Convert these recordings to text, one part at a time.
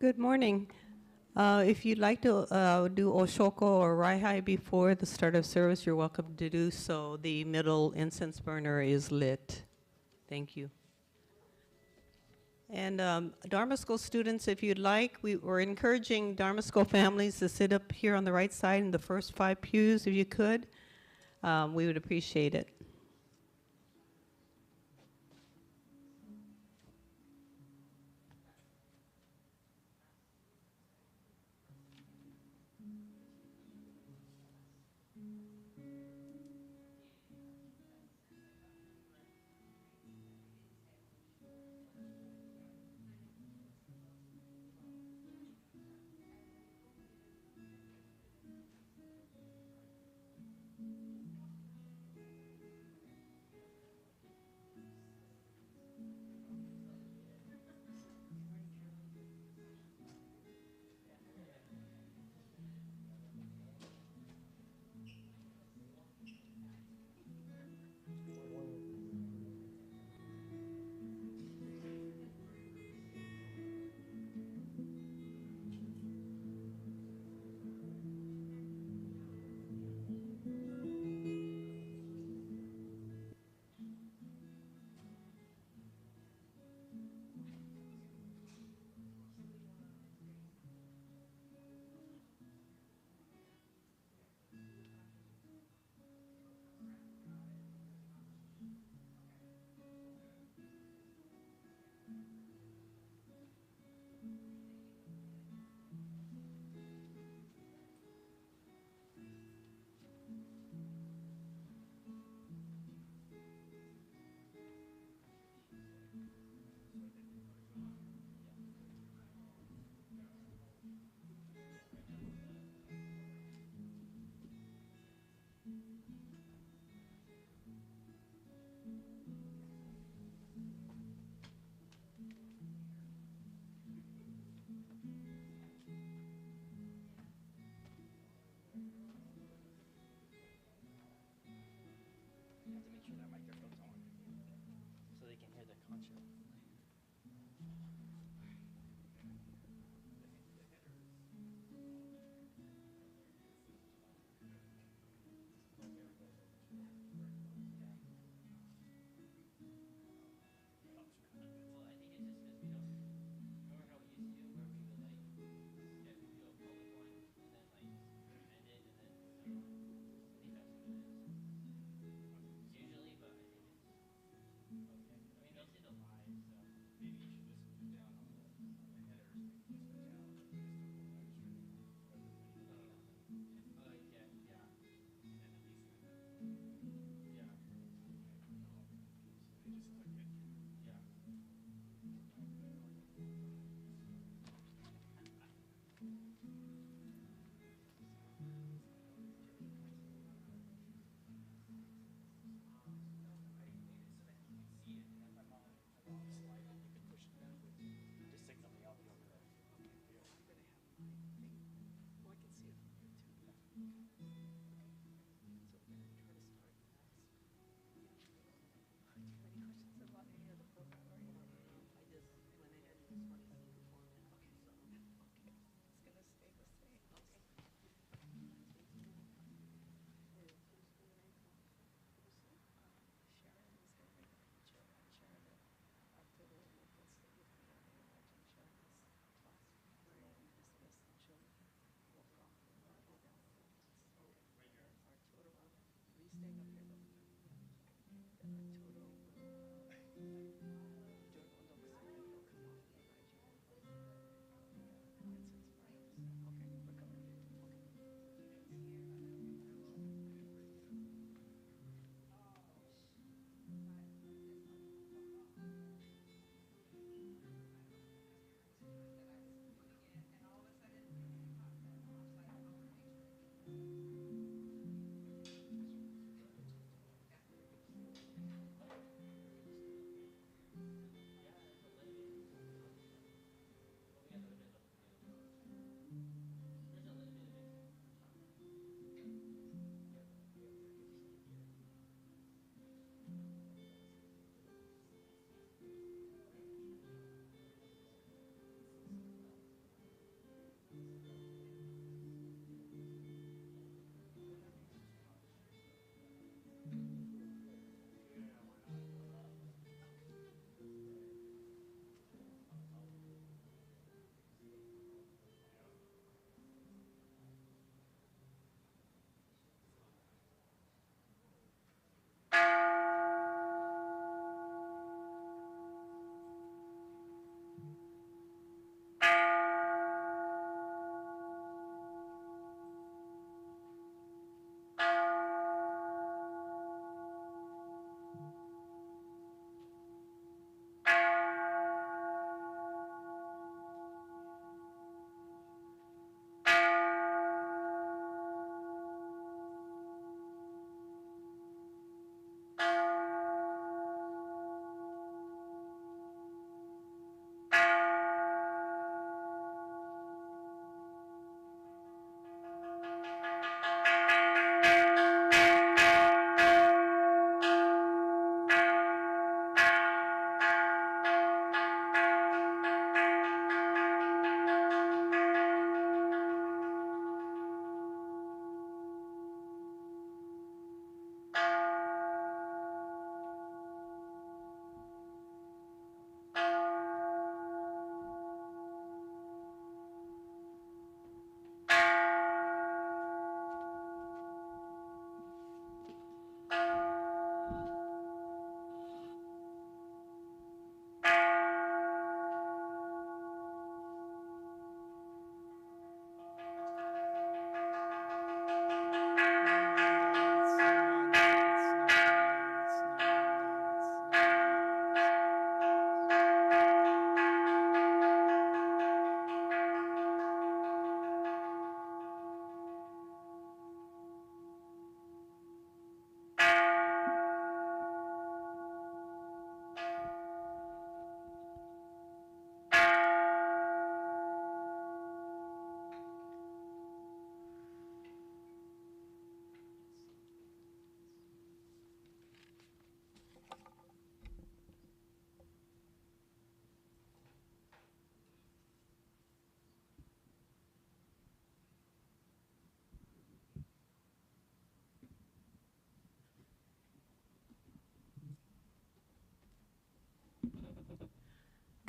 Good morning. If you'd like to do Oshoko or Raihai before the start of service, you're welcome to do so. The middle incense burner is lit. Thank you. And Dharma School students, if you'd like, we're encouraging Dharma School families to sit up here on the right side in the first 5 pews, if you could. We would appreciate it.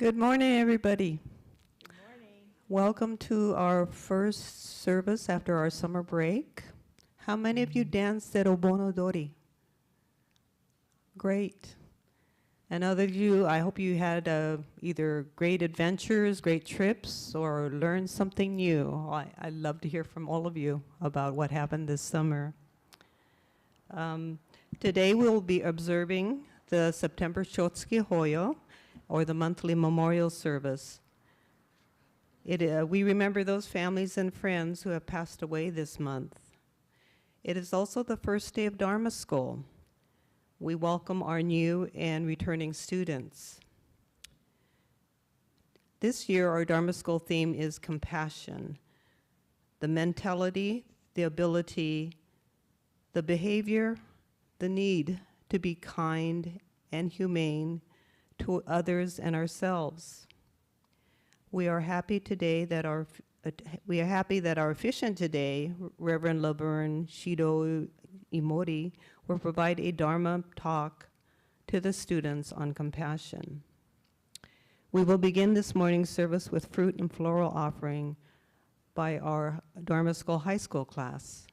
Good morning, everybody. Good morning. Welcome to our first service after our summer break. How many of you danced at Obonodori? Great. And other of you, I hope you had either great adventures, great trips, or learned something new. I'd love to hear from all of you about what happened this summer. Today we'll be observing the September Shotsuki Hoyo, or the monthly memorial service. We remember those families and friends who have passed away this month. It is also the first day of Dharma school. We welcome our new and returning students. This year, our Dharma school theme is compassion. The mentality, the ability, the behavior, the need to be kind and humane to others and ourselves. We are happy today that our officiant today, Reverend Laverne Imori, will provide a Dharma talk to the students on compassion. We will begin this morning's service with fruit and floral offering by our Dharma School High School class.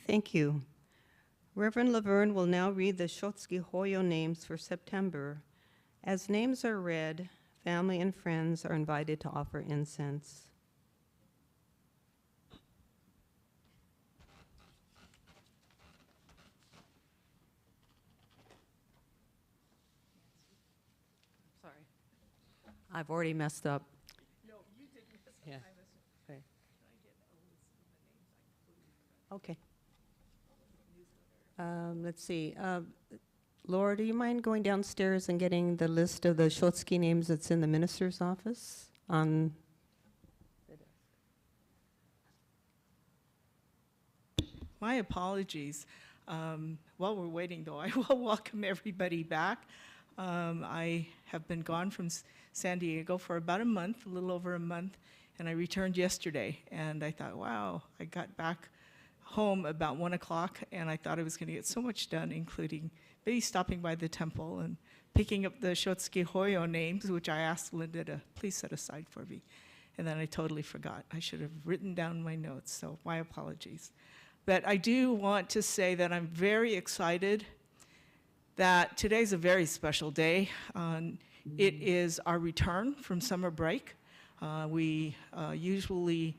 Thank you. Reverend Laverne will now read the Shotsuki Hoyo names for September. As names are read, family and friends are invited to offer incense. Sorry, I've already messed up. No, you did miss it. Yeah. I missed it. Okay. Can I get a list of the names? I completely forgot. Okay. Newsletter. Let's see. Laura, do you mind going downstairs and getting the list of the Shotsuki names that's in the minister's office on the desk? My apologies. While we're waiting, though, I will welcome everybody back. I have been gone from San Diego for about a month, a little over a month, and I returned yesterday. And I thought, wow, I got back home about 1 o'clock, and I thought I was going to get so much done, including maybe stopping by the temple and picking up the Shotsuki Hoyo names, which I asked Linda to please set aside for me. And then I totally forgot. I should have written down my notes, so my apologies. But I do want to say that I'm very excited that today's a very special day. It is our return from summer break. We usually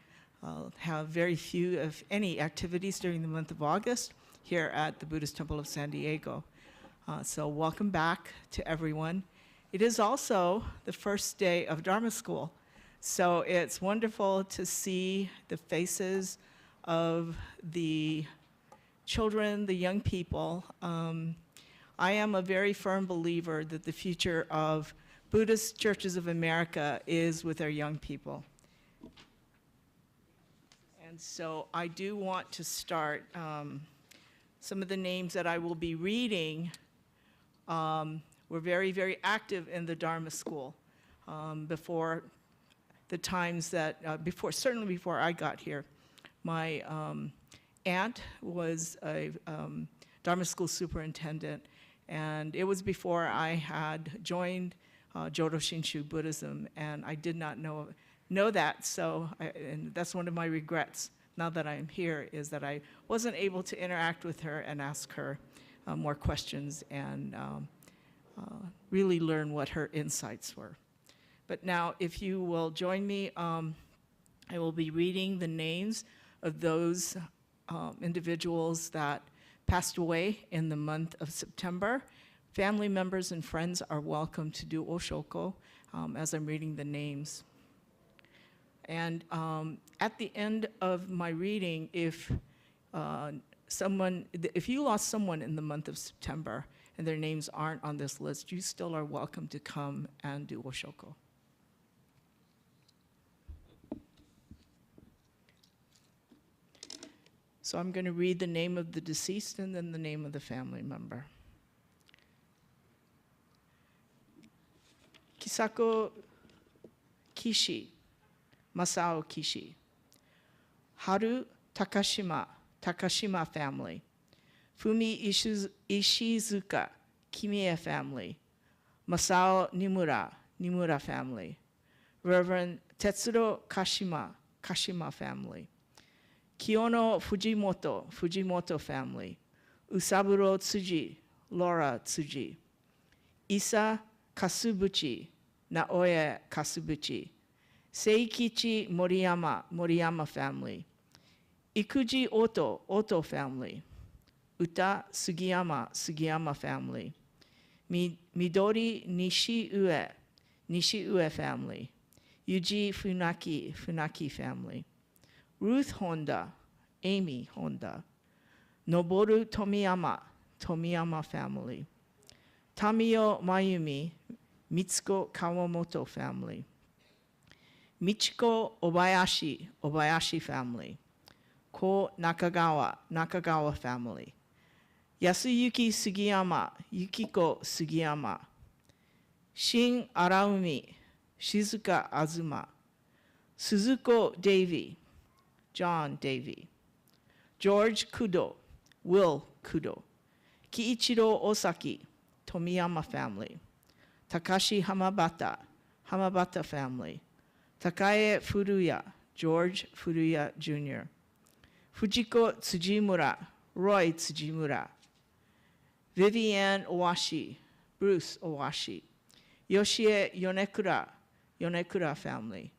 have very few, if any, activities during the month of August here at the Buddhist Temple of San Diego. So welcome back to everyone. It is also the first day of Dharma school. So it's wonderful to see the faces of the children, the young people. I am a very firm believer that the future of Buddhist churches of America is with our young people. And so I do want to start, some of the names that I will be reading were very, very active in the Dharma school before the times that, certainly before I got here, my aunt was a Dharma school superintendent, and it was before I had joined Jodo Shinshu Buddhism, and I did not know that, and that's one of my regrets now that I'm here, is that I wasn't able to interact with her and ask her more questions and really learn what her insights were. But now, if you will join me, I will be reading the names of those individuals that passed away in the month of September. Family members and friends are welcome to do oshoko as I'm reading the names. And at the end of my reading, if you lost someone in the month of September and their names aren't on this list, you still are welcome to come and do oshoko. So I'm going to read the name of the deceased and then the name of the family member. Kisako Kishi, Masao Kishi. Haru Takashima, Takashima family. Fumi Ishizuka, Kimiya family. Masao Nimura, Nimura family. Reverend Tetsuro Kashima, Kashima family. Kiyono Fujimoto, Fujimoto family. Usaburo Tsuji, Laura Tsuji. Isa Kasubuchi, Naoya Kasubuchi. Seikichi Moriyama, Moriyama family. Ikuji Oto, Oto family. Uta Sugiyama, Sugiyama family. Midori Nishiue, Nishiue family. Yuji Funaki, Funaki family. Ruth Honda, Amy Honda. Noboru Tomiyama, Tomiyama family. Tamio Mayumi, Mitsuko Kawamoto family. Michiko Obayashi, Obayashi family. Ko Nakagawa, Nakagawa family. Yasuyuki Sugiyama, Yukiko Sugiyama. Shin Araumi, Shizuka Azuma. Suzuko Davy, John Davy. George Kudo, Will Kudo. Kiichiro Osaki, Tomiyama family. Takashi Hamabata, Hamabata family. Takae Furuya, George Furuya Jr. Fujiko Tsujimura, Roy Tsujimura. Vivienne Owashi, Bruce Owashi. Yoshie Yonekura, Yonekura family.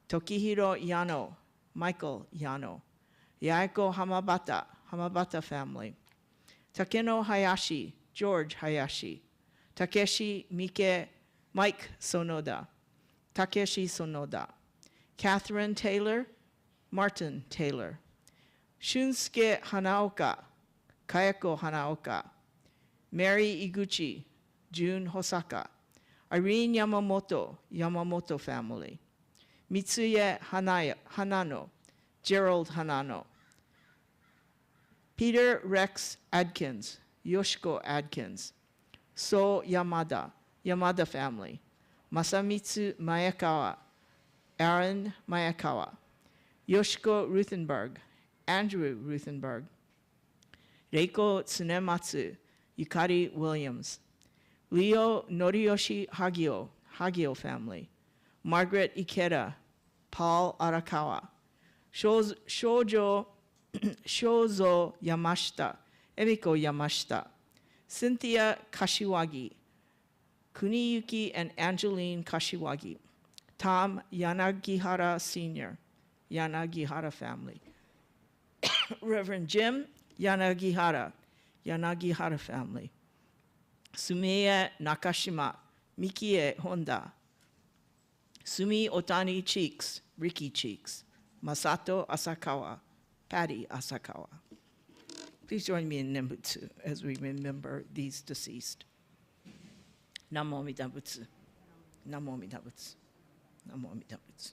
Tokihiro Yano, Michael Yano. Yaeko Hamabata, Hamabata family. Takeno Hayashi, George Hayashi. Takeshi Mike, Mike Sonoda. Takeshi Sonoda. Catherine Taylor, Martin Taylor. Shunsuke Hanaoka, Kayako Hanaoka. Mary Iguchi, June Hosaka. Irene Yamamoto, Yamamoto family. Mitsuye Hanano, Gerald Hanano. Peter Rex Adkins, Yoshiko Adkins. So Yamada, Yamada family. Masamitsu Mayakawa, Aaron Mayakawa. Yoshiko Ruthenberg, Andrew Ruthenberg. Reiko Tsunematsu, Yukari Williams. Leo Noriyoshi Hagio, Hagio family. Margaret Ikeda, Paul Arakawa. Shozo Yamashita, Emiko Yamashita. Cynthia Kashiwagi. Kuniyuki and Angeline Kashiwagi. Tom Yanagihara Sr., Yanagihara family. Reverend Jim Yanagihara, Yanagihara family. Sumiya Nakashima, Mikie Honda. Sumi Otani Cheeks, Ricky Cheeks. Masato Asakawa, Patty Asakawa. Please join me in Nembutsu as we remember these deceased. Namo Amida Butsu. Namo Amida Butsu. Namo Amida Butsu.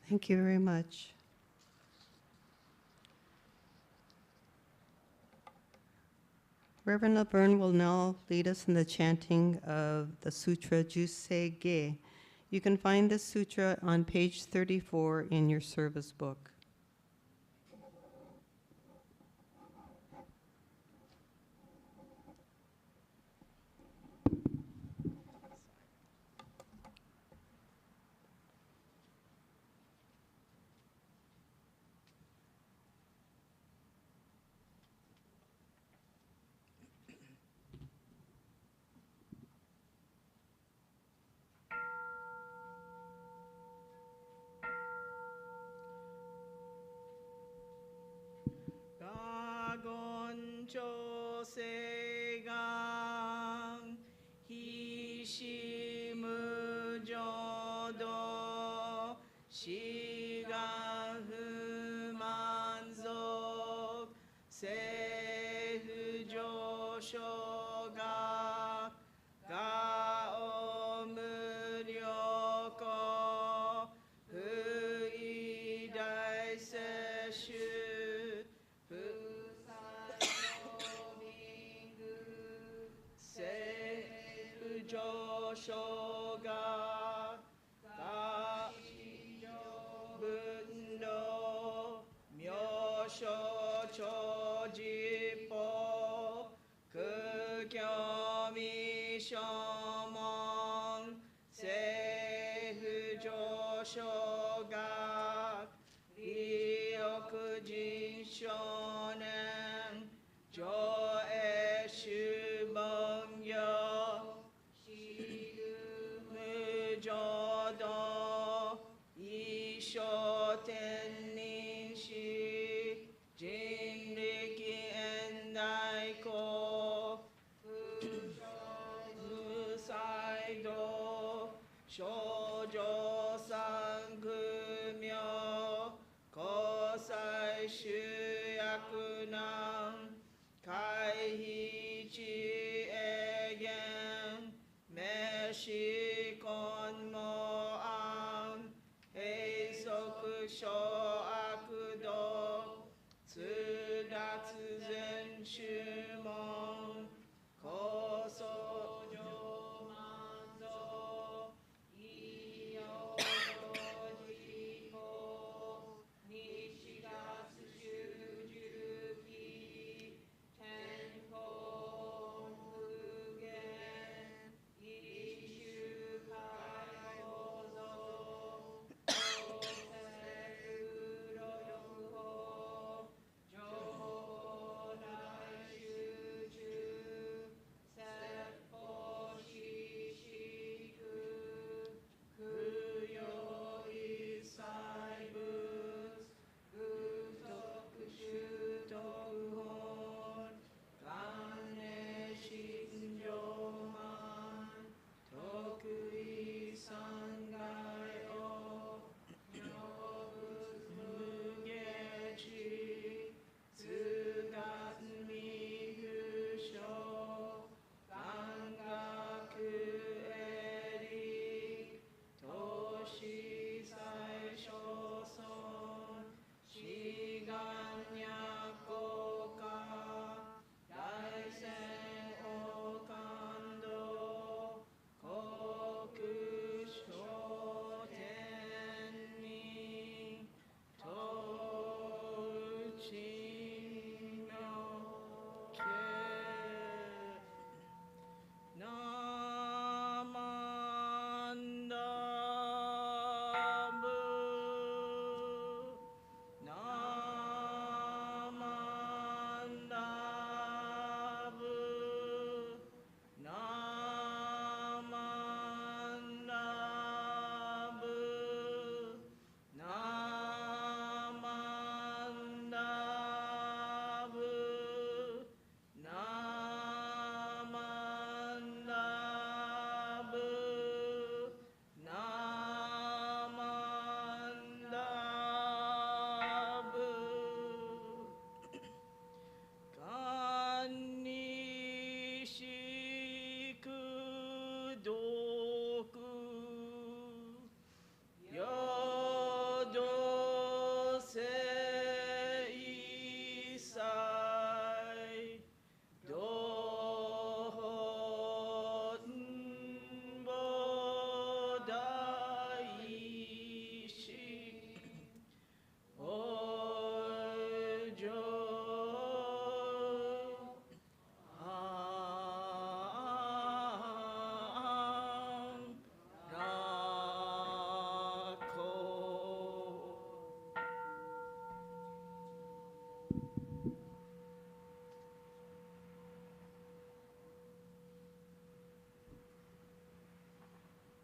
Thank you very much. Reverend Laverne will now lead us in the chanting of the Sutra Jusei Ge. You can find this sutra on page 34 in your service book.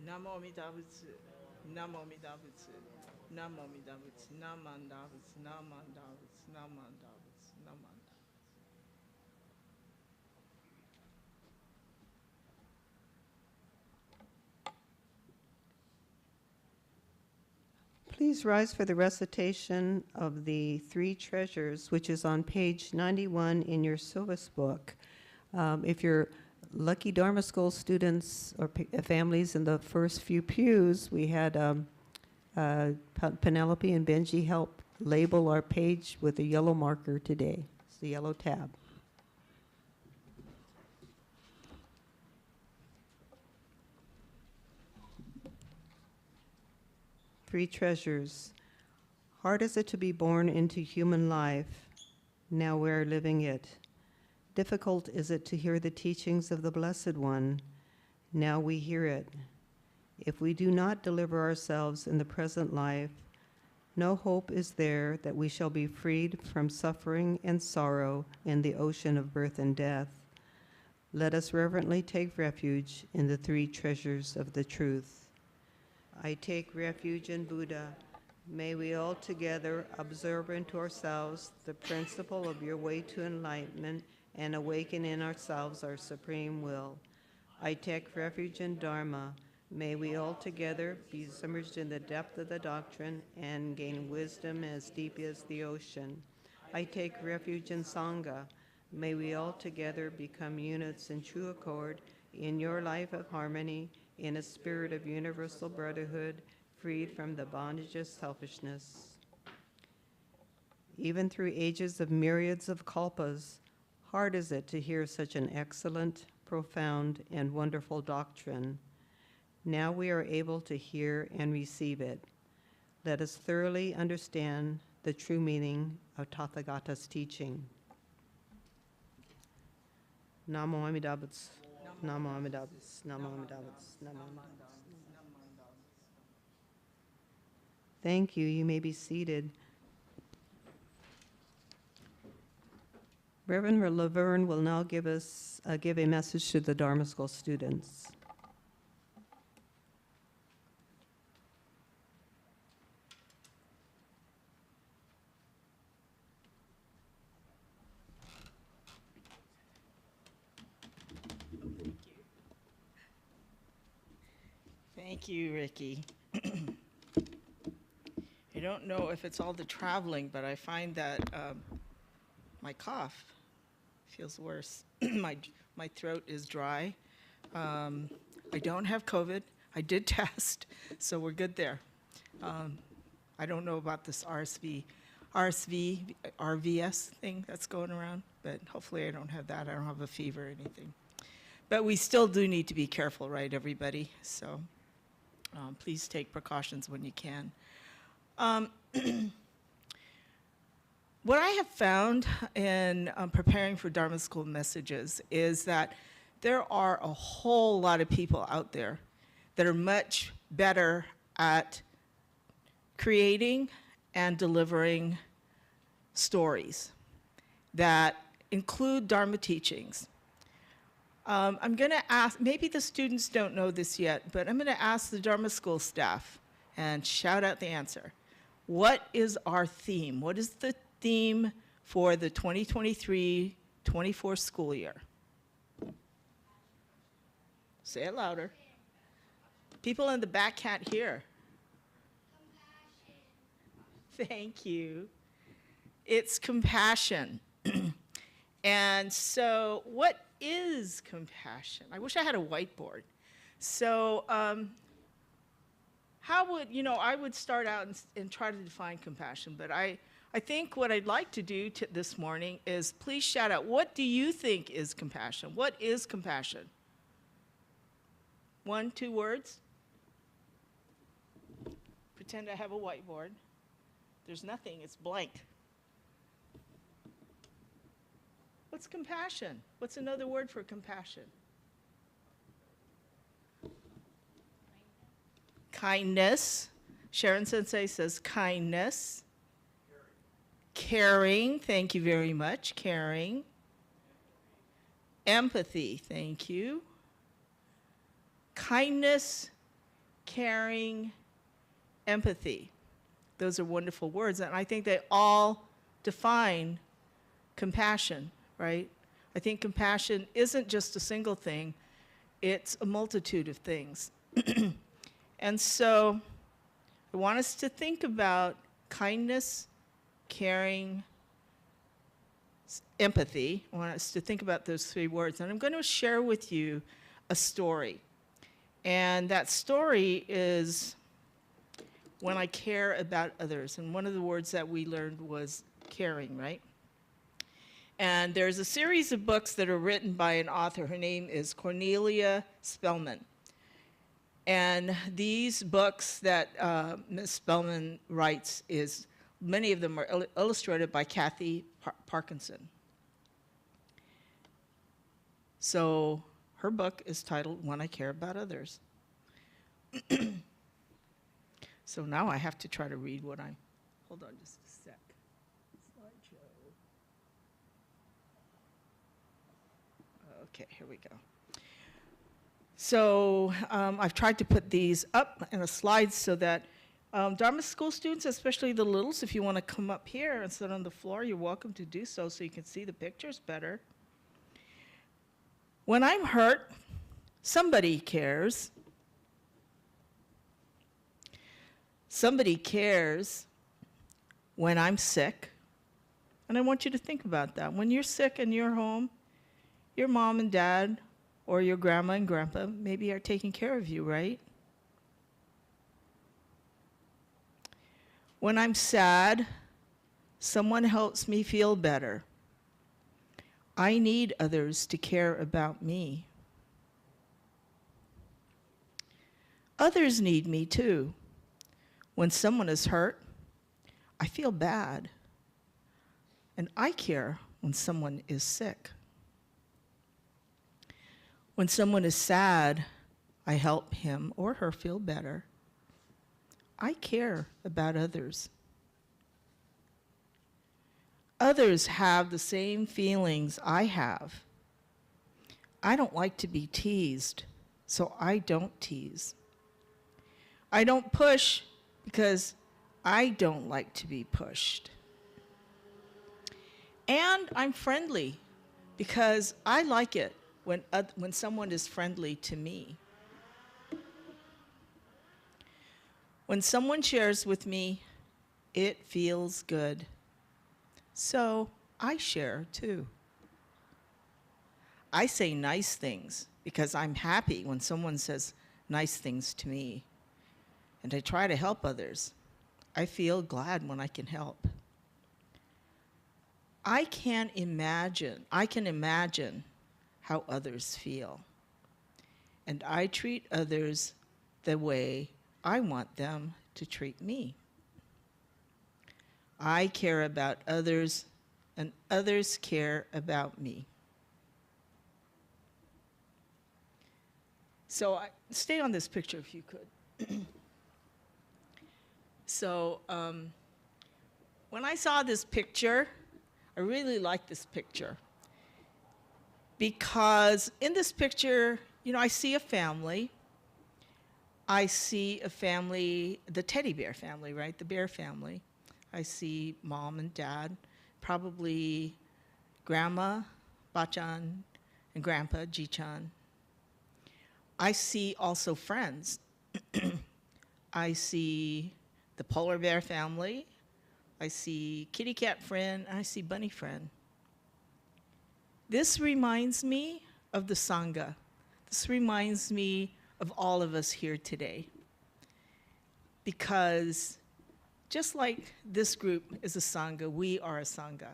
Namo Amida Butsu. Namo Amida Butsu. Namo Amida Butsu. Namanda Butsu. Namanda Butsu. Namanda Butsu. Namanda. Please rise for the recitation of the three treasures, which is on page 91 in your syllabus book. If you're lucky Dharma School students or families in the first few pews, we had Penelope and Benji help label our page with a yellow marker today. It's the yellow tab. Three treasures. Hard is it to be born into human life. Now we're living it. Difficult is it to hear the teachings of the Blessed One. Now we hear it. If we do not deliver ourselves in the present life, no hope is there that we shall be freed from suffering and sorrow in the ocean of birth and death. Let us reverently take refuge in the three treasures of the truth. I take refuge in Buddha. May we all together observe into ourselves the principle of your way to enlightenment and awaken in ourselves our supreme will. I take refuge in Dharma. May we all together be submerged in the depth of the doctrine and gain wisdom as deep as the ocean. I take refuge in Sangha. May we all together become units in true accord in your life of harmony, in a spirit of universal brotherhood, freed from the bondage of selfishness. Even through ages of myriads of kalpas, hard is it to hear such an excellent, profound, and wonderful doctrine. Now we are able to hear and receive it. Let us thoroughly understand the true meaning of Tathagata's teaching. Namo Amida Butsu. Namo Amida Butsu. Namo Amida Butsu. Namo Amida Butsu. Thank you. You may be seated. Reverend Laverne will now give a message to the Dharma School students. Thank you, Ricky. I don't know if it's all the traveling, but I find that my cough feels worse. My throat is dry. I don't have COVID. I did test, so we're good there. I don't know about this RVS thing that's going around, but hopefully I don't have that. I don't have a fever or anything. But we still do need to be careful, right, everybody? So please take precautions when you can. What I have found in preparing for Dharma School messages is that there are a whole lot of people out there that are much better at creating and delivering stories that include Dharma teachings. I'm going to ask, maybe the students don't know this yet, but I'm going to ask the Dharma School staff and shout out the answer. What is our theme? What is the theme for the 2023-24 school year? Say it louder. People in the back can't hear. Compassion. Thank you. It's compassion. And so what is compassion? I wish I had a whiteboard. So how would, I would start out and try to define compassion, but I think what I'd like to do this morning is please shout out, what do you think is compassion? What is compassion? 1, 2 words? Pretend I have a whiteboard. There's nothing, it's blank. What's compassion? What's another word for compassion? Kindness. Sharon Sensei says kindness. Caring. Thank you very much. Caring. Empathy. Thank you. Kindness caring, empathy. Those are wonderful words, and I think they all define compassion, right? I think compassion isn't just a single thing, it's a multitude of things. And so I want us to think about kindness, caring, empathy. I want us to think about those three words. And I'm going to share with you a story. And that story is when I care about others. And one of the words that we learned was caring, right? And there's a series of books that are written by an author. Her name is Cornelia Spellman. And these books that Ms. Spellman writes many of them are illustrated by Kathy Parkinson. So her book is titled When I Care About Others. So now I have to try to read what I'm, hold on just a sec. Slideshow. Okay, here we go. So I've tried to put these up in a slide so that Dharma school students, especially the littles, if you want to come up here and sit on the floor, you're welcome to do so you can see the pictures better. When I'm hurt, somebody cares. Somebody cares when I'm sick. And I want you to think about that. When you're sick in your home, your mom and dad or your grandma and grandpa maybe are taking care of you, right? When I'm sad, someone helps me feel better. I need others to care about me. Others need me too. When someone is hurt, I feel bad. And I care when someone is sick. When someone is sad, I help him or her feel better. I care about others. Others have the same feelings I have. I don't like to be teased, so I don't tease. I don't push because I don't like to be pushed. And I'm friendly because I like it when someone is friendly to me. When someone shares with me, it feels good. So I share too. I say nice things because I'm happy when someone says nice things to me. And I try to help others. I feel glad when I can help. I can imagine how others feel. And I treat others the way I want them to treat me. I care about others, and others care about me. So stay on this picture if you could. So when I saw this picture, I really liked this picture. Because in this picture, I see a family. I see a family, the teddy bear family, right? The bear family. I see mom and dad, probably grandma, Bachan, and grandpa, Ji-chan. I see also friends. I see the polar bear family. I see kitty cat friend, and I see bunny friend. This reminds me of the Sangha. This reminds me of all of us here today. Because just like this group is a Sangha, we are a Sangha.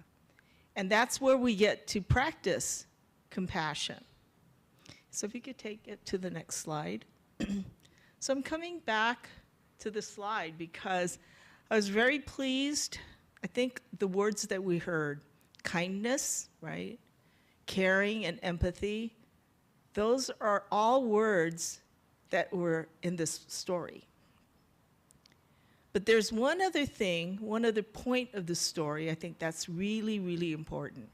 And that's where we get to practice compassion. So if you could take it to the next slide. So I'm coming back to the slide because I was very pleased. I think the words that we heard, kindness, right? Caring and empathy, those are all words that were in this story. But there's one other thing, one other point of the story I think that's really, really important.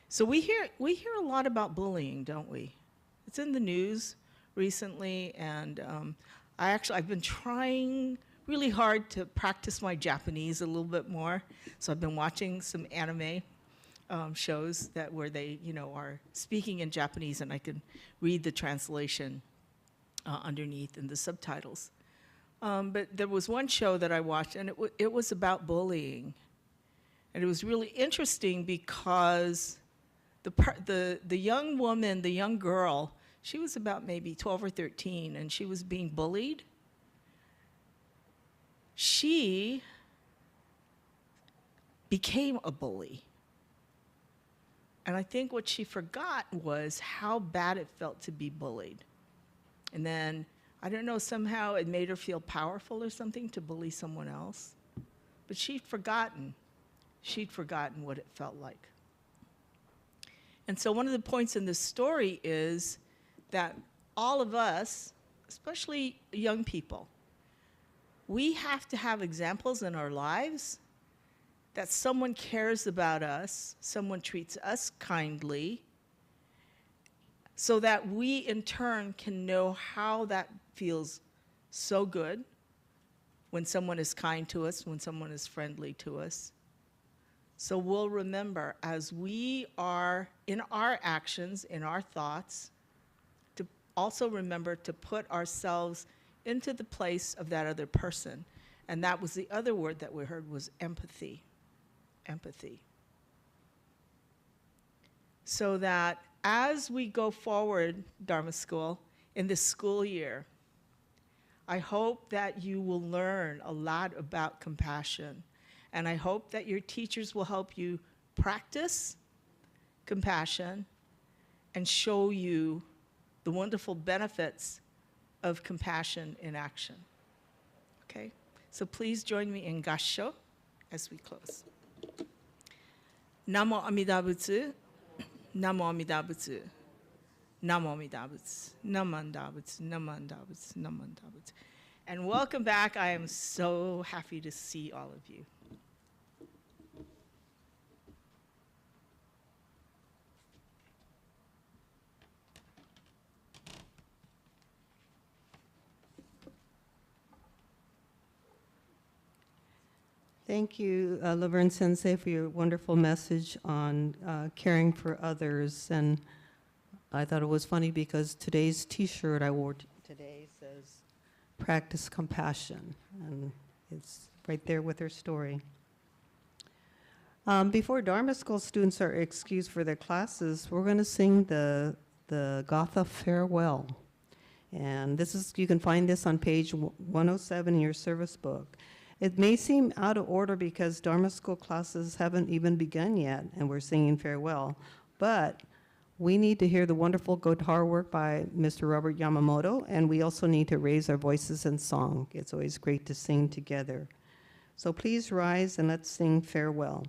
So we hear a lot about bullying, don't we? It's in the news recently, and I've been trying really hard to practice my Japanese a little bit more. So I've been watching some anime shows where they, are speaking in Japanese, and I can read the translation underneath in the subtitles. But there was one show that I watched, and it was about bullying. And it was really interesting because the young woman, the young girl, she was about maybe 12 or 13, and she was being bullied. She became a bully. And I think what she forgot was how bad it felt to be bullied. And then, I don't know, somehow it made her feel powerful or something to bully someone else. But she'd forgotten what it felt like. And so one of the points in this story is that all of us, especially young people, we have to have examples in our lives that someone cares about us, someone treats us kindly, so that we in turn can know how that feels so good when someone is kind to us, when someone is friendly to us. So we'll remember, as we are in our actions, in our thoughts, to also remember to put ourselves into the place of that other person. And that was the other word that we heard, was empathy. Empathy. So that as we go forward, Dharma School, in this school year, I hope that you will learn a lot about compassion. And I hope that your teachers will help you practice compassion and show you the wonderful benefits of compassion in action. Okay? So please join me in Gassho as we close. Namo Amida Butsu, Namo Amida Butsu, Namo Amida Butsu, Namanda Butsu, Namanda Butsu, Namanda Butsu. And welcome back. I am so happy to see all of you. Thank you, Laverne Sensei, for your wonderful message on caring for others. And I thought it was funny because today's T-shirt I wore today says, "Practice compassion," and it's right there with her story. Before Dharma School students are excused for their classes, we're going to sing the Gatha Farewell. And you can find this on page 107 in your service book. It may seem out of order because Dharma School classes haven't even begun yet, and we're singing farewell. But we need to hear the wonderful guitar work by Mr. Robert Yamamoto, and we also need to raise our voices in song. It's always great to sing together. So please rise and let's sing farewell.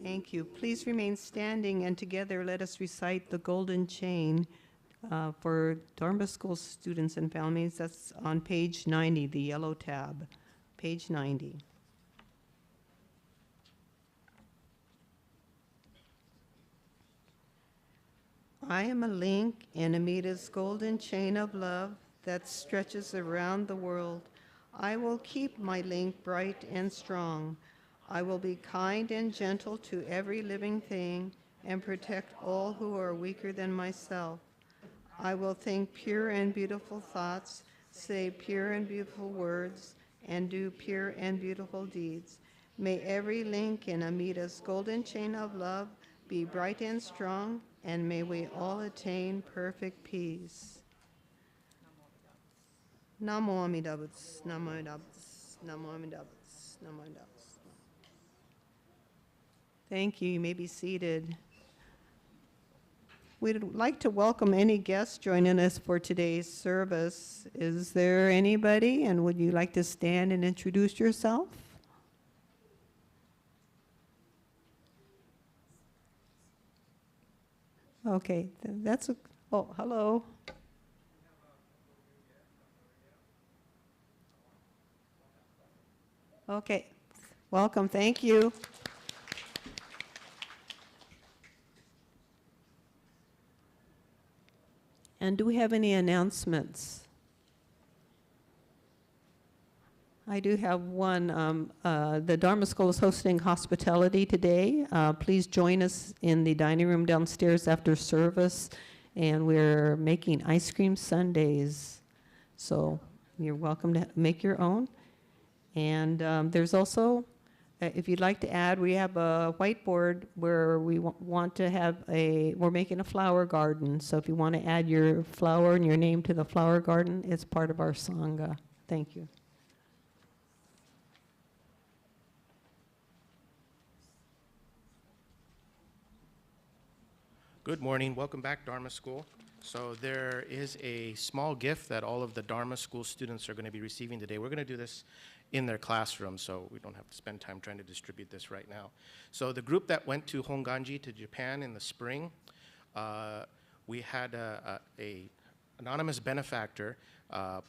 Thank you. Please remain standing, and together let us recite the golden chain for Dharma School students and families. That's on page 90, the yellow tab, page 90. I am a link in Amita's golden chain of love that stretches around the world. I will keep my link bright and strong. I will be kind and gentle to every living thing and protect all who are weaker than myself. I will think pure and beautiful thoughts, say pure and beautiful words, and do pure and beautiful deeds. May every link in Amita's golden chain of love be bright and strong, and may we all attain perfect peace. Namo Amida Butsu, Namo Amida Butsu, Namo Amida Butsu, Namo Amida Butsu. Thank you. You may be seated. We'd like to welcome any guests joining us for today's service. Is there anybody, and would you like to stand and introduce yourself? Okay, that's a, oh, hello. Okay, welcome, thank you. And do we have any announcements? I do have one. The Dharma School is hosting hospitality today. Please join us in the dining room downstairs after service. And we're making ice cream sundaes. So you're welcome to make your own. And there's also, if you'd like to add, we have a whiteboard where we want to have we're making a flower garden. So if you want to add your flower and your name to the flower garden, it's part of our Sangha. Thank you. Good morning. Welcome back, Dharma School. So there is a small gift that all of the Dharma School students are going to be receiving today. We're going to do this in their classroom, so we don't have to spend time trying to distribute this right now. So the group that went to Honganji, to Japan in the spring, we had a anonymous benefactor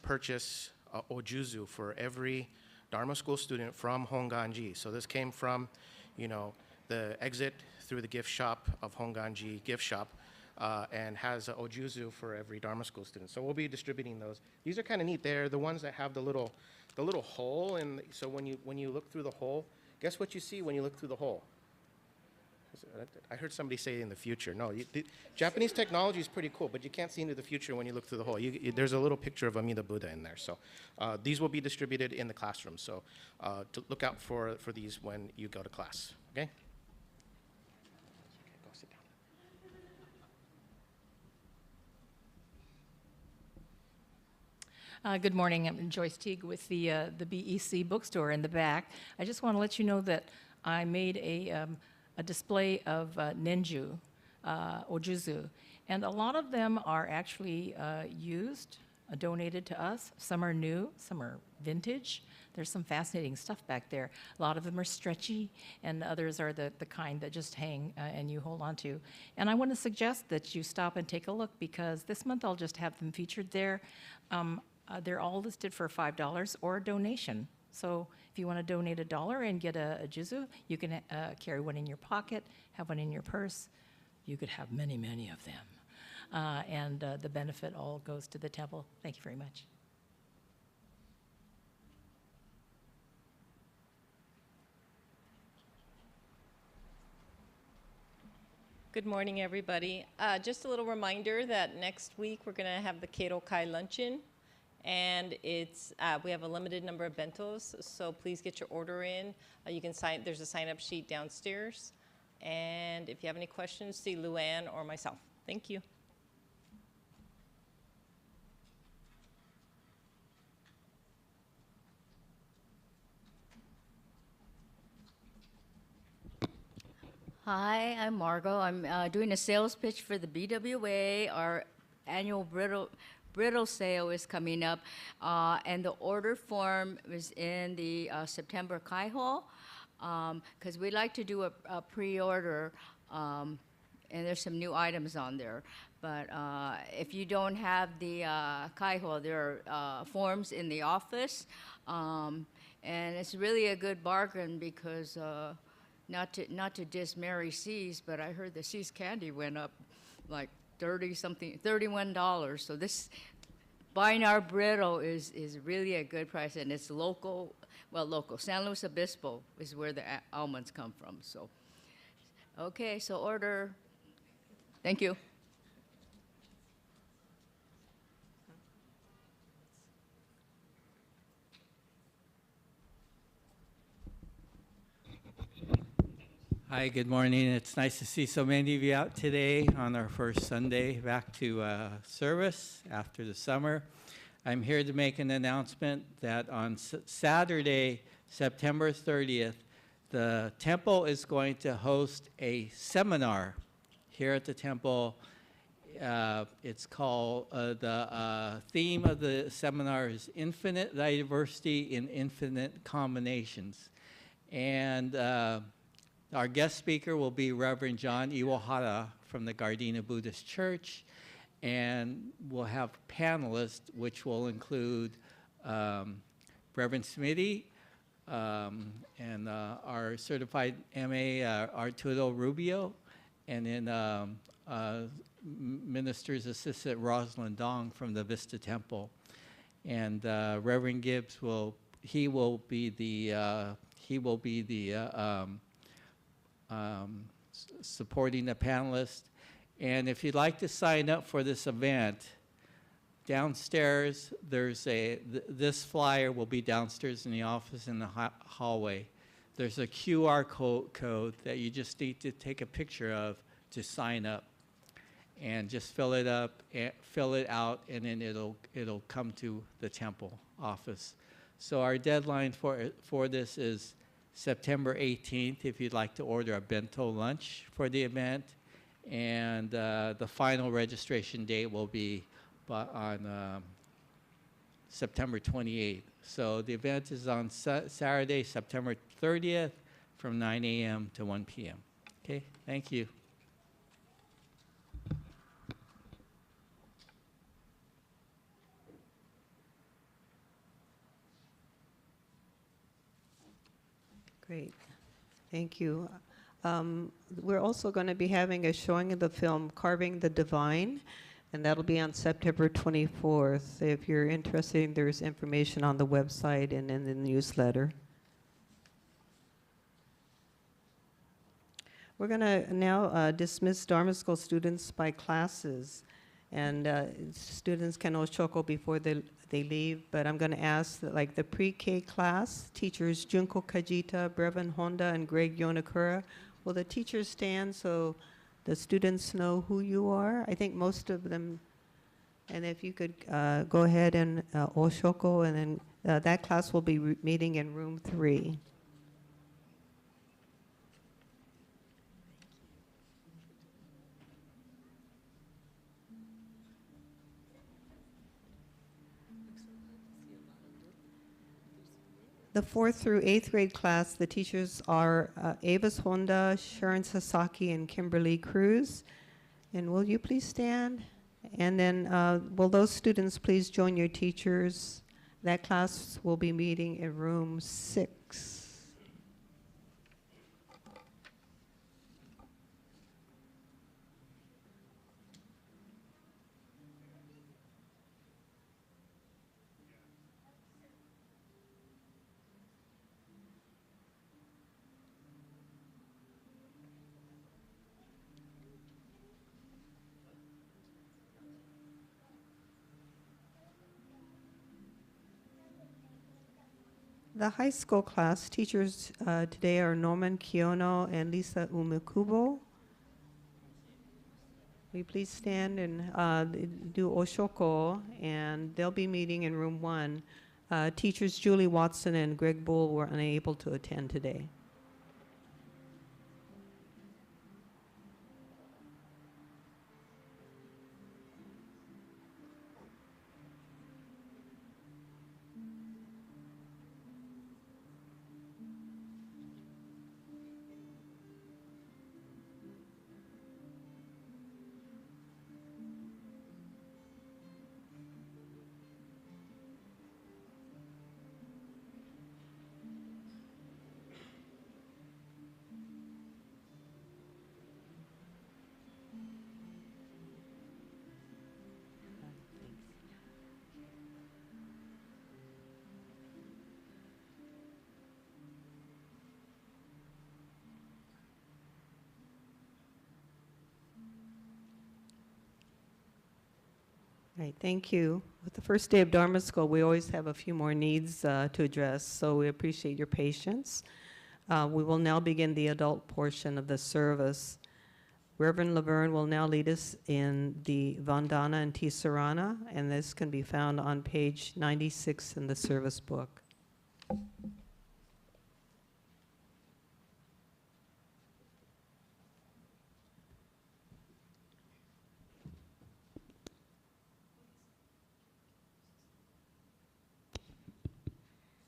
purchase ojuzu for every Dharma School student from Honganji. So this came from, the exit through the gift shop of Honganji gift shop, and has ojuzu for every Dharma School student. So we'll be distributing those. These are kind of neat. They're the ones that have the little hole, and so when you look through the hole, guess what you see when you look through the hole? I heard somebody say in the future. No, Japanese technology is pretty cool, but you can't see into the future when you look through the hole. There's a little picture of Amida Buddha in there. So these will be distributed in the classroom. So to look out for these when you go to class. Okay? Go sit down. Good morning. I'm Joyce Teague with the BEC bookstore in the back. I just want to let you know that I made a display of nenju, ojuzu, and a lot of them are actually used, donated to us. Some are new, some are vintage. There's some fascinating stuff back there. A lot of them are stretchy, and others are the kind that just hang and you hold on to. And I want to suggest that you stop and take a look, because this month I'll just have them featured there. They're all listed for $5 or a donation. So if you want to donate $1 and get a juzu, you can carry one in your pocket, have one in your purse. You could have many, many of them. And the benefit all goes to the temple. Thank you very much. Good morning, everybody. Just a little reminder that next week we're going to have the Keiro Kai Luncheon. And it's we have a limited number of bentos, so please get your order in. You can sign. There's a sign-up sheet downstairs. And if you have any questions, see Luann or myself. Thank you. Hi, I'm Margot. I'm doing a sales pitch for the BWA. Our annual brittle sale is coming up, and the order form is in the September Kai Hall. because we like to do a pre-order, and there's some new items on there. But if you don't have the kaiho, there are forms in the office, and it's really a good bargain because not to diss Mary C's, but I heard the C's candy went up like $31. So this buying our burrito is really a good price, and it's local. Well, local. San Luis Obispo is where the almonds come from. So, okay, so order. Thank you. Hi, good morning. It's nice to see so many of you out today on our first Sunday back to service after the summer. I'm here to make an announcement that on Saturday, September 30th, the temple is going to host a seminar here at the temple. It's called, the theme of the seminar is Infinite Diversity in Infinite Combinations. And our guest speaker will be Reverend John Iwahara from the Gardena Buddhist Church. And we'll have panelists, which will include Reverend Smitty and our certified MA, Arturo Rubio, and then Minister's Assistant Rosalind Dong from the Vista Temple. And Reverend Gibbs will be the supporting the panelists. And if you'd like to sign up for this event, downstairs, this flyer will be downstairs in the office in the hallway. There's a QR code that you just need to take a picture of to sign up. And just fill it out, and then it'll come to the temple office. So our deadline for this is September 18th, if you'd like to order a bento lunch for the event. And the final registration date will be on September 28th. So the event is on Saturday, September 30th from 9 a.m. to 1 p.m. Okay, thank you. Great, thank you. We're also going to be having a showing of the film Carving the Divine, and that'll be on September 24th. If you're interested, there's information on the website and in the newsletter. We're going to now dismiss Dharma School students by classes, and students can oshoko before they leave, but I'm going to ask that, like the pre-K class, teachers Junko Kajita, Brevin Honda, and Greg Yonakura. Will the teachers stand so the students know who you are? I think most of them, and if you could go ahead and oshoko, and then that class will be meeting in room 3. The 4th through 8th grade class, the teachers are Avis Honda, Sharon Sasaki, and Kimberly Cruz. And will you please stand? And then will those students please join your teachers? That class will be meeting in room 6. The high school class teachers today are Norman Kiono and Lisa Umekubo. Will you please stand and do oshoko, and they'll be meeting in room 1. Teachers Julie Watson and Greg Bull were unable to attend today. Right, thank you. With the first day of Dharma School, we always have a few more needs to address, so we appreciate your patience. We will now begin the adult portion of the service. Reverend Laverne will now lead us in the Vandana and Tisarana, and this can be found on page 96 in the service book.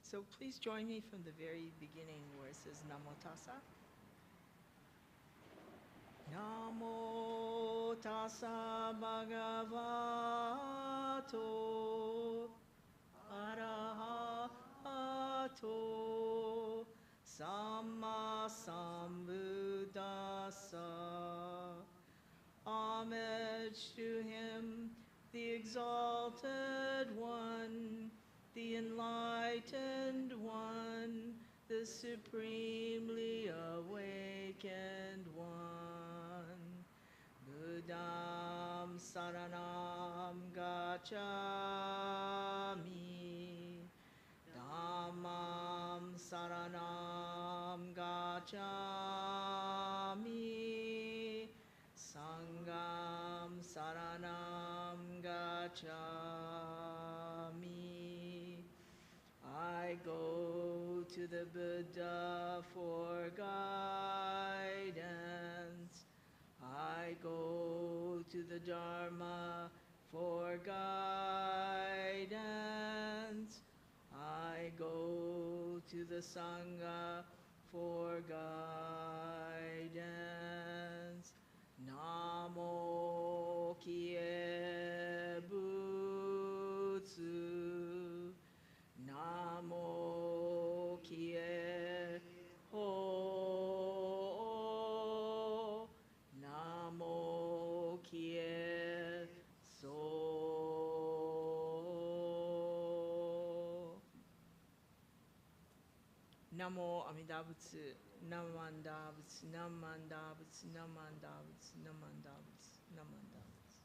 So please join me from the very beginning where it says Namo Tassa. Namo Tassa Bhagavato Arahato Samma Sambuddhassa. Homage to him, the exalted one, the enlightened one, the supremely awakened one. Buddham saranam gacchami, Dhammam saranam gacchami, Sangham saranam gacchami. I go to the Buddha for guidance. I go to the Dharma for guidance. I go to the Sangha for guidance. Namo Kie Butsu. Namo Kie Ho. Namo Kie So. Namo Amida Butsu. Namanda Butsu. Namanda Butsu. Namanda Butsu. Namanda Butsu. Namanda Butsu.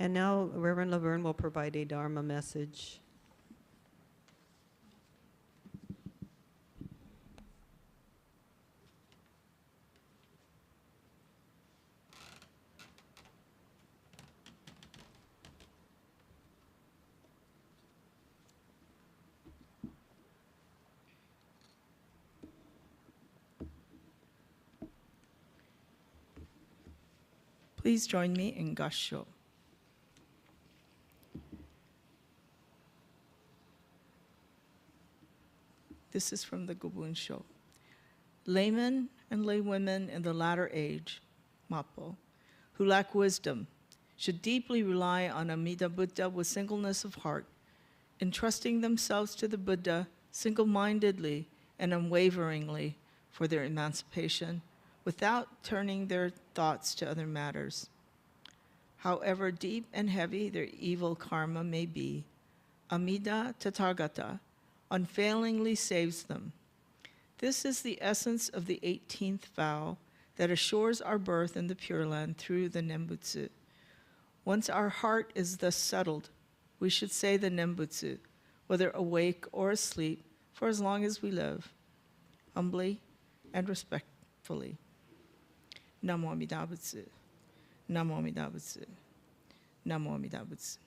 And now Reverend Laverne will provide a Dharma message. Please join me in Gassho. This is from the Gobun Sho. Laymen and laywomen in the latter age, Mappo, who lack wisdom, should deeply rely on Amida Buddha with singleness of heart, entrusting themselves to the Buddha single-mindedly and unwaveringly for their emancipation, without turning their thoughts to other matters. However deep and heavy their evil karma may be, Amida Tathagata unfailingly saves them. This is the essence of the 18th vow that assures our birth in the Pure Land through the Nembutsu. Once our heart is thus settled, we should say the Nembutsu, whether awake or asleep, for as long as we live, humbly and respectfully. Namo Amida Butsu. Namo Amida Butsu. Namo Amida Butsu.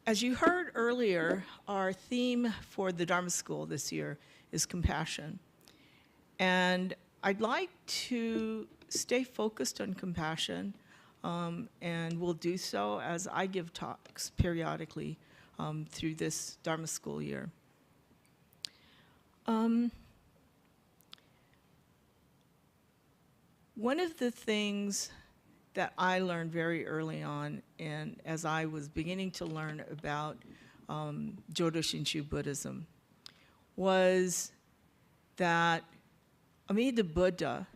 As you heard earlier, our theme for the Dharma School this year is compassion. And I'd like to stay focused on compassion, and we'll do so as I give talks periodically through this Dharma School year. One of the things that I learned very early on, and as I was beginning to learn about Jodo Shinshu Buddhism, was that Amida Buddha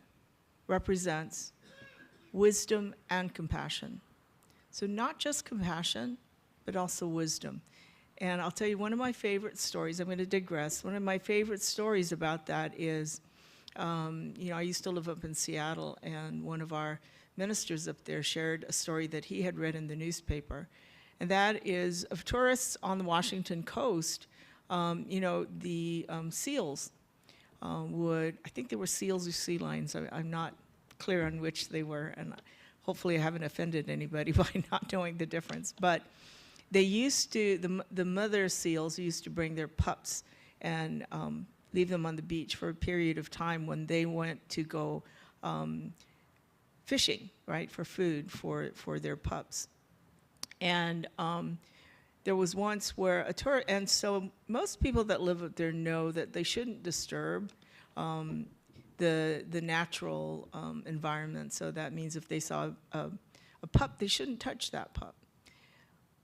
represents wisdom and compassion. So not just compassion, but also wisdom. And I'll tell you one of my favorite stories. I'm going to digress. One of my favorite stories about that is, I used to live up in Seattle, and one of our ministers up there shared a story that he had read in the newspaper. And that is of tourists on the Washington coast, the seals I think they were seals or sea lions. I'm not clear on which they were, and hopefully I haven't offended anybody by not knowing the difference. But they used to, the mother seals used to bring their pups and leave them on the beach for a period of time when they went to go fishing, right, for food for their pups. And there was once where and so most people that live up there know that they shouldn't disturb the natural environment. So that means if they saw a pup, they shouldn't touch that pup.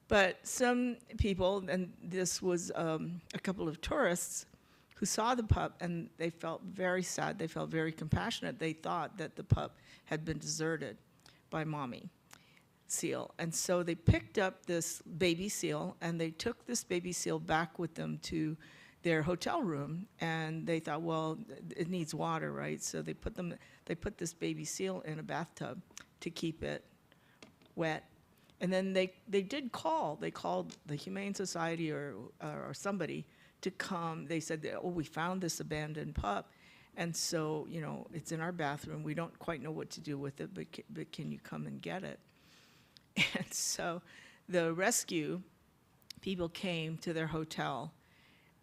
But some people, and this was a couple of tourists, who saw the pup, and they felt very sad, they felt very compassionate. They thought that the pup had been deserted by mommy seal. And so they picked up this baby seal, and they took this baby seal back with them to their hotel room, and they thought, well, it needs water, right? So they put this baby seal in a bathtub to keep it wet. And then they called the Humane Society or somebody to come. They said, oh, we found this abandoned pup, and so, it's in our bathroom. We don't quite know what to do with it, but can you come and get it? And so the rescue people came to their hotel,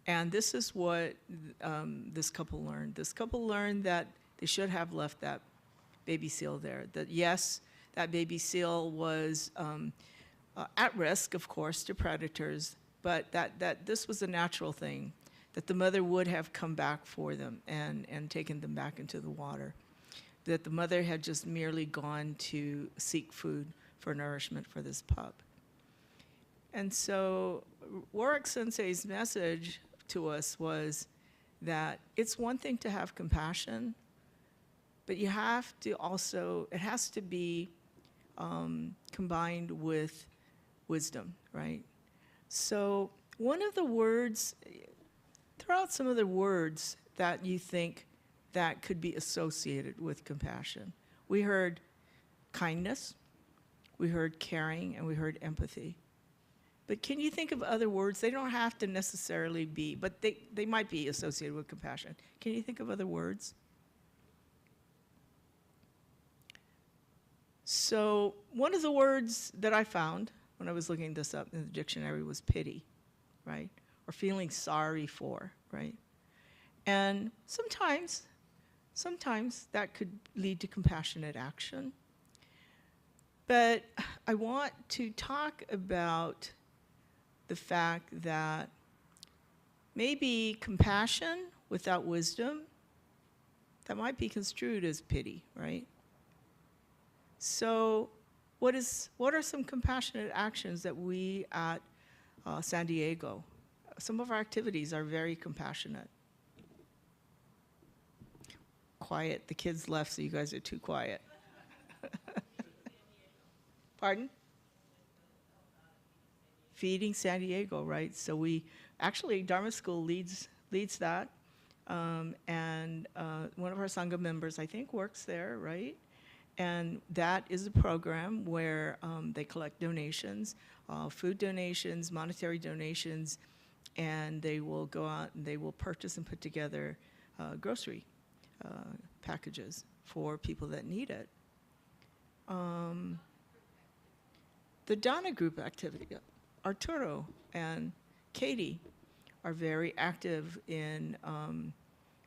and this is what this couple learned. This couple learned that they should have left that baby seal there. That yes, that baby seal was at risk, of course, to predators, but that this was a natural thing, that the mother would have come back for them and taken them back into the water, that the mother had just merely gone to seek food for nourishment for this pup. And so Warwick Sensei's message to us was that it's one thing to have compassion, but you have to also, it has to be combined with wisdom, right? So one of the words, throw out some of the words that you think that could be associated with compassion. We heard kindness, we heard caring, and we heard empathy. But can you think of other words? They don't have to necessarily be, but they might be associated with compassion. Can you think of other words? So one of the words that I found when I was looking this up in the dictionary was pity, right? Or feeling sorry for, right? And sometimes that could lead to compassionate action. But I want to talk about the fact that maybe compassion without wisdom, that might be construed as pity, right? So what are some compassionate actions that we at San Diego, some of our activities are very compassionate. Quiet, the kids left, so you guys are too quiet. Pardon? Feeding San Diego, right? So we, actually, Dharma School leads that. And one of our Sangha members, I think, works there, right? And that is a program where they collect donations, food donations, monetary donations, and they will go out and they will purchase and put together grocery packages for people that need it. The Dana group activity, Arturo and Katie are very active in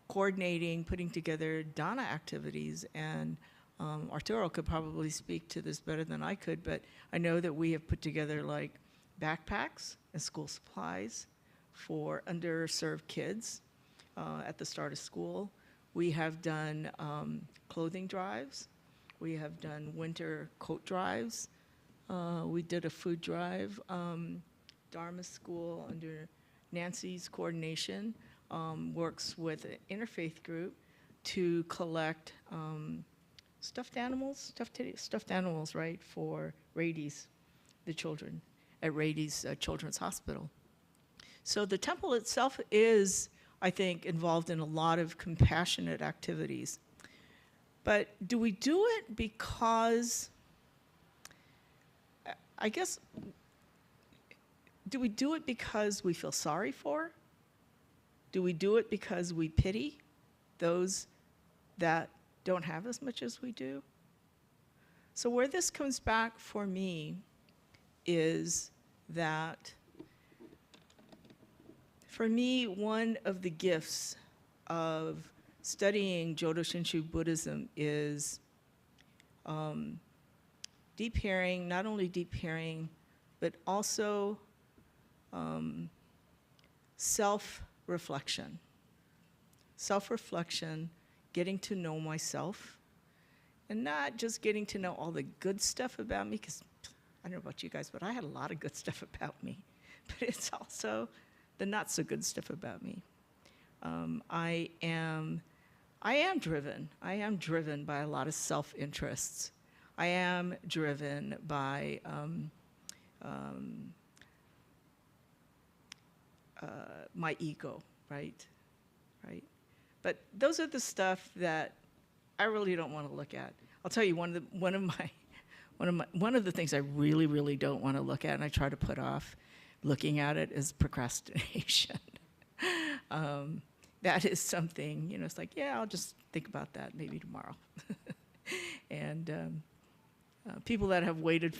coordinating, putting together Dana activities, and Arturo could probably speak to this better than I could, but I know that we have put together like backpacks and school supplies for underserved kids at the start of school. We have done clothing drives. We have done winter coat drives. We did a food drive. Dharma School, under Nancy's coordination, works with an interfaith group to collect stuffed animals, right, for Rady's, the children at Rady's Children's Hospital. So the temple itself is, I think, involved in a lot of compassionate activities. But do we do it because, I guess, do we do it because we feel sorry for? Do we do it because we pity those that don't have as much as we do? So where this comes back for me is that, for me, one of the gifts of studying Jodo Shinshu Buddhism is deep hearing, not only deep hearing, but also self-reflection. Self-reflection, getting to know myself, and not just getting to know all the good stuff about me, because I don't know about you guys, but I had a lot of good stuff about me. But it's also the not so good stuff about me. I am driven. I am driven by a lot of self-interests. I am driven by my ego, right? Right. But those are the stuff that I really don't want to look at. I'll tell you one of the things I really, really don't want to look at, and I try to put off looking at it, is procrastination. That is something, you know, it's like, yeah, I'll just think about that maybe tomorrow. And people that have waited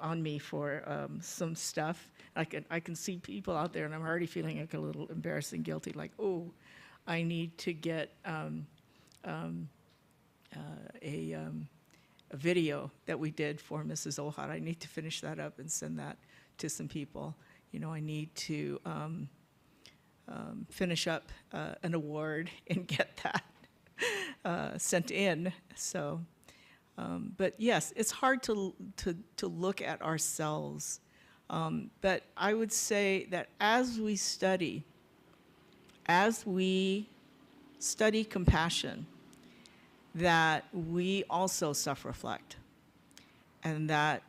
on me for some stuff, I can see people out there, and I'm already feeling like a little embarrassed and guilty, like, oh, I need to get a video that we did for Mrs. Ohara. I need to finish that up and send that to some people. You know, I need to finish up an award and get that sent in. So, but yes, it's hard to look at ourselves. But I would say that as we study compassion, that we also self-reflect, and that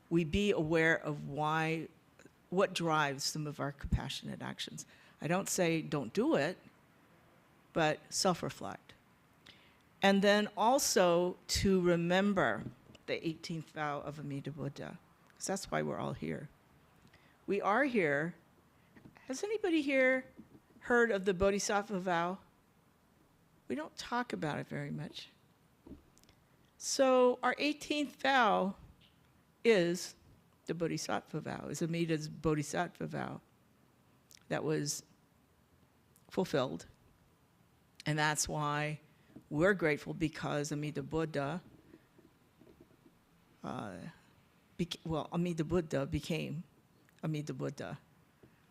we be aware of what drives some of our compassionate actions. I don't say don't do it, but self-reflect. And then also to remember the 18th vow of Amida Buddha, because that's why we're all here. We are here. Has anybody here heard of the Bodhisattva vow? We don't talk about it very much. So our 18th vow is the Bodhisattva vow, is Amida's Bodhisattva vow that was fulfilled. And that's why we're grateful, because Amida Buddha, Amida Buddha became Amida Buddha,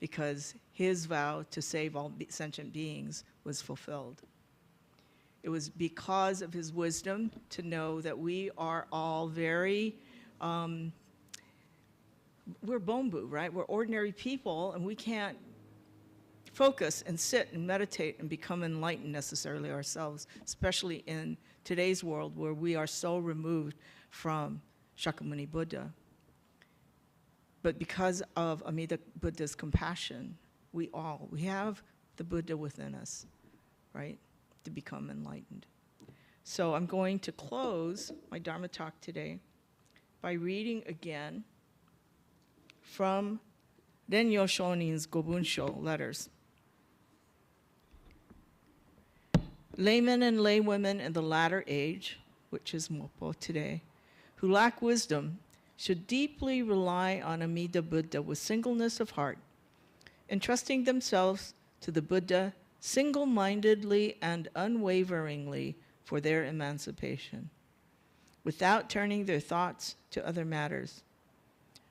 because his vow to save all sentient beings was fulfilled. It was because of his wisdom to know that we are all very, we're bombu, right? We're ordinary people, and we can't focus and sit and meditate and become enlightened necessarily ourselves, especially in today's world where we are so removed from Shakyamuni Buddha. But because of Amida Buddha's compassion, we have the Buddha within us, right, to become enlightened. So I'm going to close my Dharma talk today by reading again from Renyo Shonin's Gobunsho letters. Laymen and laywomen in the latter age, which is Mopo today, who lack wisdom, should deeply rely on Amida Buddha with singleness of heart, entrusting themselves to the Buddha single-mindedly and unwaveringly for their emancipation, without turning their thoughts to other matters.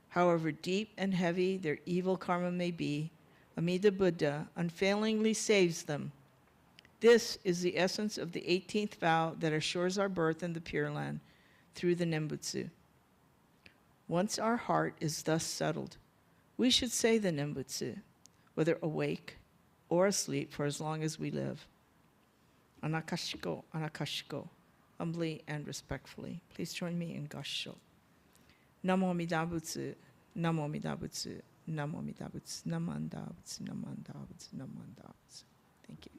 However deep and heavy their evil karma may be, Amida Buddha unfailingly saves them. This is the essence of the 18th vow that assures our birth in the Pure Land through the Nembutsu. Once our heart is thus settled, we should say the Nembutsu, whether awake or asleep, for as long as we live. Anakashiko, anakashiko, humbly and respectfully. Please join me in Gassho. Namo Amida Butsu, Namo Amida Butsu, Namo Amida Butsu, Namanda Butsu, Namanda Butsu, Namanda Butsu. Thank you.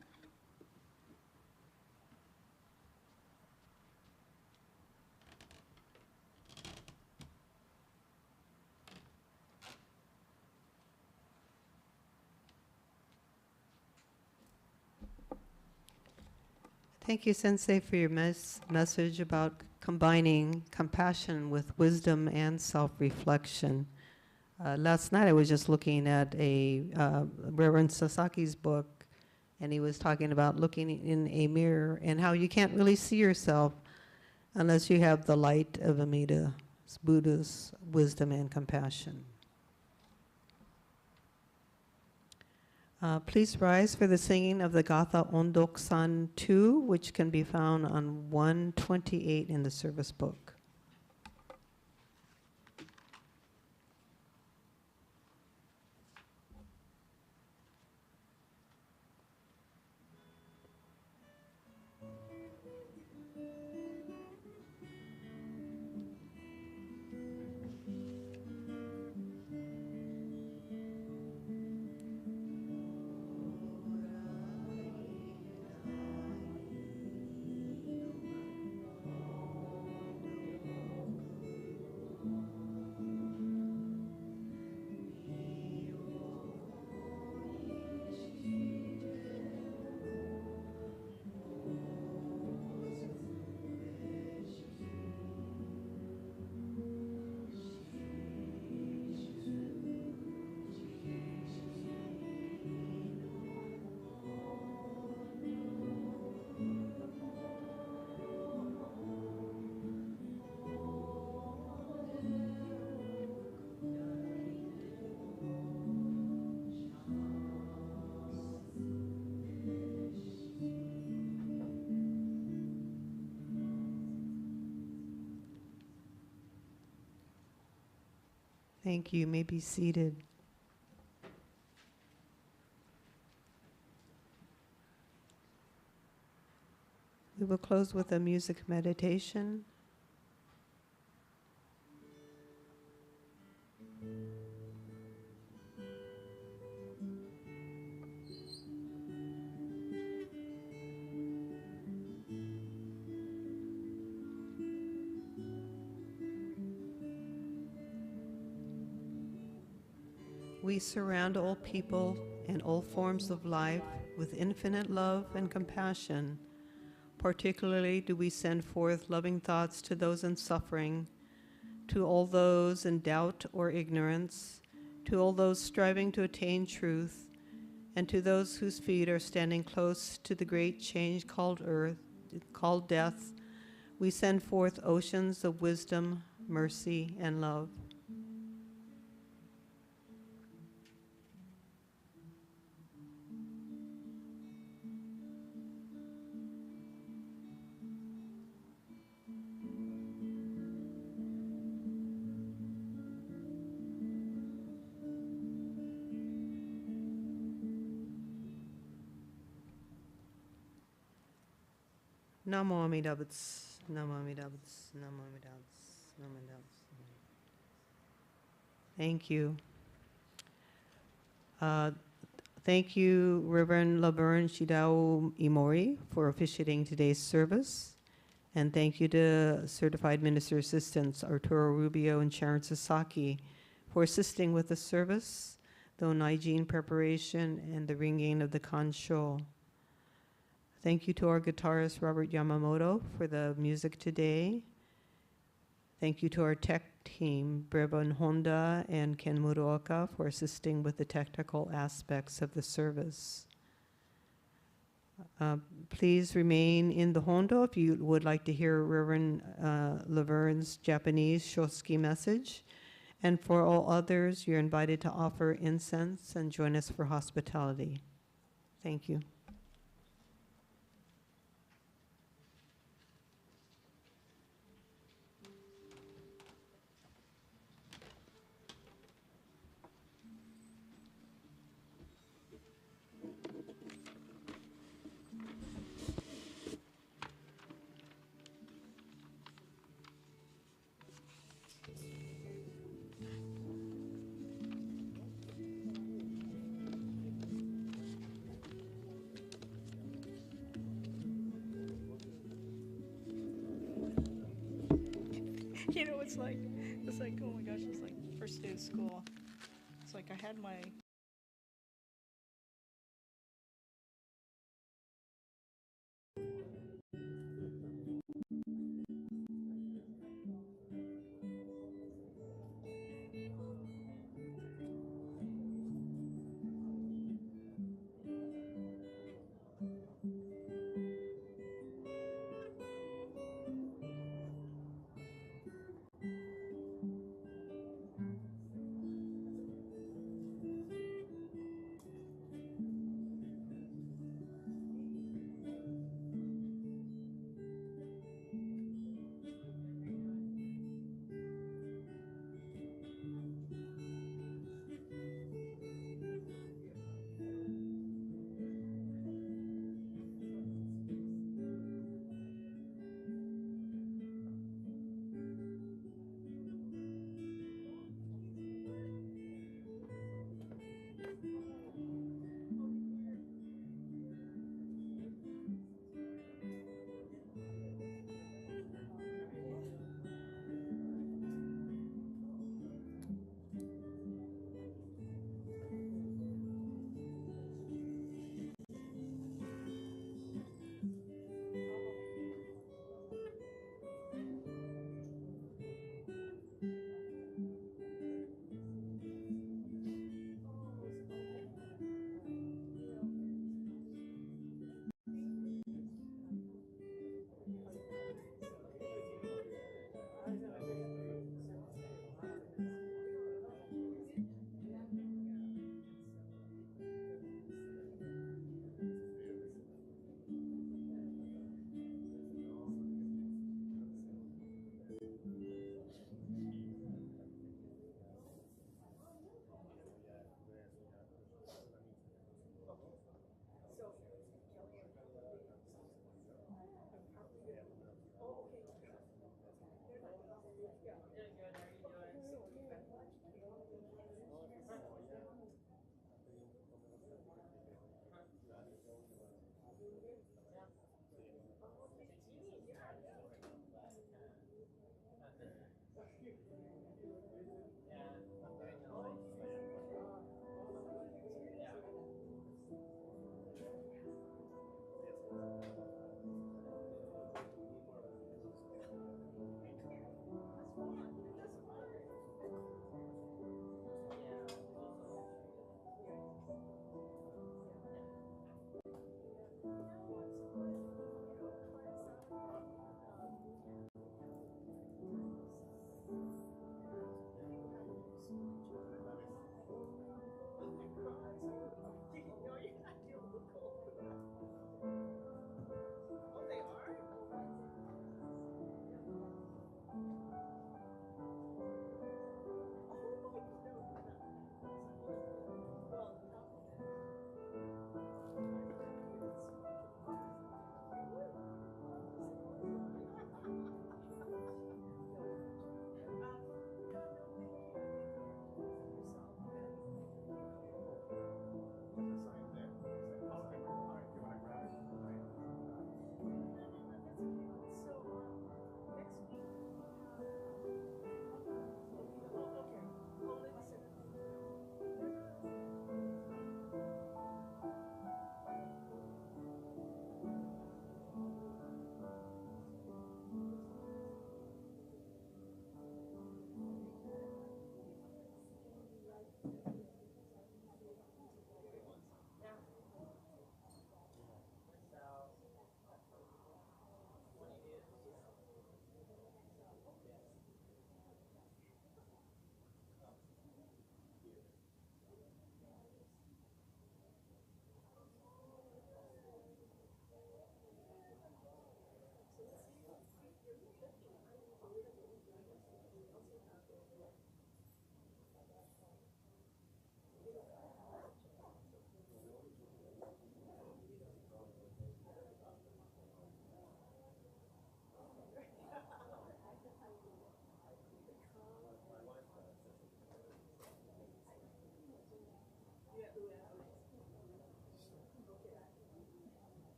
Thank you, Sensei, for your message about combining compassion with wisdom and self-reflection. Last night I was just looking at Reverend Sasaki's book, and he was talking about looking in a mirror and how you can't really see yourself unless you have the light of Amida Buddha's wisdom and compassion. Please rise for the singing of the Gatha Ondok-san 2, which can be found on 128 in the service book. Thank you. You may be seated. We will close with a music meditation. We surround all people and all forms of life with infinite love and compassion. Particularly do we send forth loving thoughts to those in suffering, to all those in doubt or ignorance, to all those striving to attain truth, and to those whose feet are standing close to the great change called death. We send forth oceans of wisdom, mercy, and love. Namo Amida Butsu, Namo Amida Butsu, Namo Amida Butsu, Namo Amida Butsu. Thank you. Thank you, Reverend Laverne Imori, for officiating today's service. And thank you to Certified Minister Assistants Arturo Rubio and Sharon Sasaki for assisting with the service, the Onaijin preparation, and the ringing of the kansho. Thank you to our guitarist, Robert Yamamoto, for the music today. Thank you to our tech team, Brevon Honda and Ken Muruoka, for assisting with the technical aspects of the service. Please remain in the Hondo if you would like to hear Reverend Laverne's Japanese Shotsuki message. And for all others, you're invited to offer incense and join us for hospitality. Thank you. You know, it's like, oh my gosh, it's like first day of school. It's like I had my